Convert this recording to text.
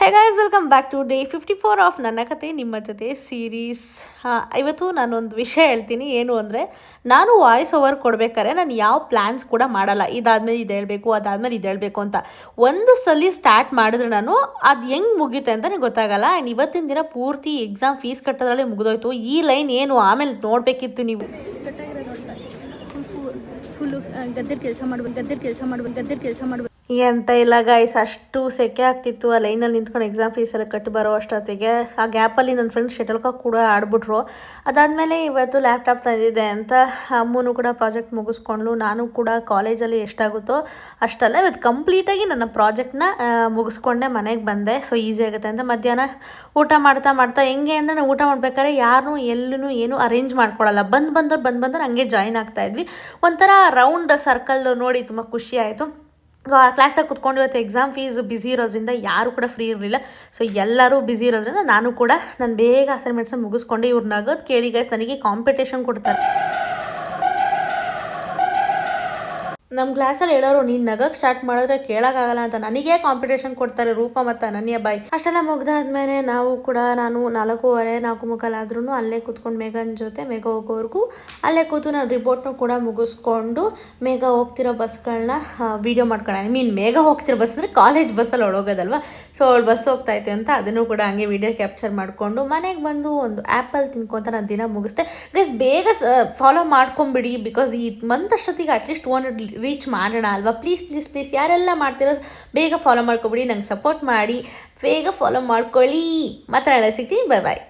Hey guys, welcome back to day 54 of ನನ್ನ ಕತೆ ನಿಮ್ಮ ಜೊತೆ ಸೀರೀಸ್. ಇವತ್ತು ನಾನೊಂದು ವಿಷಯ ಹೇಳ್ತೀನಿ. ಏನು ಅಂದರೆ, ನಾನು ವಾಯ್ಸ್ ಓವರ್ ಕೊಡ್ಬೇಕಾದ್ರೆ ನಾನು ಯಾವ ಪ್ಲ್ಯಾನ್ಸ್ ಕೂಡ ಮಾಡಲ್ಲ. ಇದಾದ್ಮೇಲೆ ಇದು ಹೇಳಬೇಕು, ಅದಾದ್ಮೇಲೆ ಇದು ಹೇಳಬೇಕು ಅಂತ. ಒಂದು ಸಲ ಸ್ಟಾರ್ಟ್ ಮಾಡಿದ್ರೆ ನಾನು ಅದು ಹೆಂಗೆ ಮುಗಿಯುತ್ತೆ ಅಂತ ನನಗೆ ಗೊತ್ತಾಗಲ್ಲ. ಆ್ಯಂಡ್ ಇವತ್ತಿನ ದಿನ ಪೂರ್ತಿ ಎಕ್ಸಾಮ್ ಫೀಸ್ ಕಟ್ಟೋದ್ರಲ್ಲೇ ಮುಗಿದೋಯ್ತು. ಈ ಲೈನ್ ಏನು ಆಮೇಲೆ ನೋಡಬೇಕಿತ್ತು ನೀವು. ಫುಲ್ಲು ಗದ್ದೆ ಕೆಲಸ ಮಾಡ್ಬೇಕು ಎಂತ ಇಲ್ಲ ಗೈಸ್, ಅಷ್ಟು ಸೆಕೆ ಆಗ್ತಿತ್ತು. ಆ ಲೈನಲ್ಲಿ ನಿಂತ್ಕೊಂಡು ಎಕ್ಸಾಮ್ ಫೀಸೆಲ್ಲ ಕಟ್ಟಿ ಬರೋ ಅಷ್ಟೊತ್ತಿಗೆ ಆ ಗ್ಯಾಪಲ್ಲಿ ನನ್ನ ಫ್ರೆಂಡ್ಸ್ ಶಟಲ್ಕಾಕ್ ಕೂಡ ಆಡ್ಬಿಟ್ರು. ಅದಾದಮೇಲೆ ಇವತ್ತು ಲ್ಯಾಪ್ಟಾಪ್ ತಂದಿದ್ದೆ ಅಂತ ಅಮ್ಮನೂ ಕೂಡ ಪ್ರಾಜೆಕ್ಟ್ ಮುಗಿಸ್ಕೊಂಡ್ಲು. ನಾನು ಕೂಡ ಕಾಲೇಜಲ್ಲಿ ಎಷ್ಟಾಗುತ್ತೋ ಅಷ್ಟಲ್ಲ ಇವತ್ತು ಕಂಪ್ಲೀಟಾಗಿ ನನ್ನ ಪ್ರಾಜೆಕ್ಟ್ನ ಮುಗಿಸ್ಕೊಂಡೆ ಮನೆಗೆ ಬಂದೆ. ಸೊ ಈಸಿ ಆಗುತ್ತೆ ಅಂತ ಮಧ್ಯಾಹ್ನ ಊಟ ಮಾಡ್ತಾ ಹೆಂಗೆ ಅಂದರೆ, ನಾವು ಊಟ ಮಾಡ್ಬೇಕಾದ್ರೆ ಯಾರೂ ಎಲ್ಲೂ ಏನು ಅರೇಂಜ್ ಮಾಡ್ಕೊಳ್ಳಲ್ಲ. ಬಂದವ್ರು ಹಂಗೆ ಜಾಯಿನ್ ಆಗ್ತಾಯಿದ್ವಿ. ಒಂಥರ ರೌಂಡ್ ಸರ್ಕಲ್ ನೋಡಿ ತುಂಬ ಖುಷಿ ಆಯಿತು. ಕ್ಲಾಸಾಗಿ ಕುತ್ಕೊಂಡು ಇವತ್ತು ಎಕ್ಸಾಮ್ ಫೀಸ್ ಬ್ಯುಸಿ ಇರೋದ್ರಿಂದ ಯಾರು ಕೂಡ ಫ್ರೀ ಇರಲಿಲ್ಲ. ಸೊ ಎಲ್ಲರೂ ಬ್ಯುಸಿ ಇರೋದ್ರಿಂದ ನಾನು ಬೇಗ ಅಸೈನ್ಮೆಂಟ್ಸನ್ನು ಮುಗಿಸ್ಕೊಂಡು ಇವ್ರು ನಗೋದು ಕೇಳಿ ಗೈಸ್ ನನಗೆ ಕಾಂಪಿಟೇಷನ್ ಕೊಡ್ತಾರೆ. ನಮ್ಮ ಕ್ಲಾಸಲ್ಲಿ ಹೇಳೋರು, ನೀನು ನಗಕ್ಕೆ ಸ್ಟಾರ್ಟ್ ಮಾಡಿದ್ರೆ ಕೇಳೋಕ್ಕಾಗಲ್ಲ ಅಂತ. ನನಗೇ ಕಾಂಪಿಟೇಷನ್ ಕೊಡ್ತಾರೆ ರೂಪ ಮತ್ತು ಅನನ್ಯ ಬಾಯಿ. ಅಷ್ಟೆಲ್ಲ ಮುಗ್ದಾದ್ಮೇಲೆ ನಾನು 4:15 4:45 ಅಲ್ಲೇ ಕೂತ್ಕೊಂಡು ಮೇಘನ ಜೊತೆ ಮೇಘ ಹೋಗೋವರೆಗೂ ಅಲ್ಲೇ ಕೂತು ನಾನು ರಿಪೋರ್ಟ್ನು ಕೂಡ ಮುಗಿಸ್ಕೊಂಡು ಮೇಘ ಹೋಗ್ತಿರೋ ಬಸ್ಗಳನ್ನ ವೀಡಿಯೋ ಮಾಡ್ಕೊಳ್ಳೋಣ. ಮೇಘ ಹೋಗ್ತಿರೋ ಬಸ್ ಅಂದರೆ ಕಾಲೇಜ್ ಬಸ್ಸಲ್ಲಿ ಹೋಗೋದಲ್ವ. ಸೊ ಅವಳು ಬಸ್ ಹೋಗ್ತಾಯಿತ್ತು ಅಂತ ಅದನ್ನು ಕೂಡ ಹಂಗೆ ವೀಡಿಯೋ ಕ್ಯಾಪ್ಚರ್ ಮಾಡಿಕೊಂಡು ಮನೆಗೆ ಬಂದು ಒಂದು ಆ್ಯಪಲ್ ತಿನ್ಕೊತ ನಾನು ದಿನ ಮುಗಿಸ್ದೆ. ಗೈಸ್ ಬೇಗ ಫಾಲೋ ಮಾಡ್ಕೊಂಬಿಡಿ, ಬಿಕಾಸ್ ಈ ಮಂತ್ ಅಷ್ಟೊತ್ತಿಗೆ ಅಟ್ಲೀಸ್ಟ್ 200 ರೀಚ್ ಮಾಡೋಣ ಅಲ್ವಾ. ಪ್ಲೀಸ್ ಯಾರೆಲ್ಲ ಮಾಡ್ತಿರೋ ಬೇಗ ಫಾಲೋ ಮಾಡ್ಕೊಬಿಡಿ, ನಂಗೆ ಸಪೋರ್ಟ್ ಮಾಡಿ ಬೇಗ ಫಾಲೋ ಮಾಡ್ಕೊಳ್ಳಿ. ಮಾತ್ರ ಎಲ್ಲ ಸಿಗ್ತೀನಿ. ಬಾಯ್.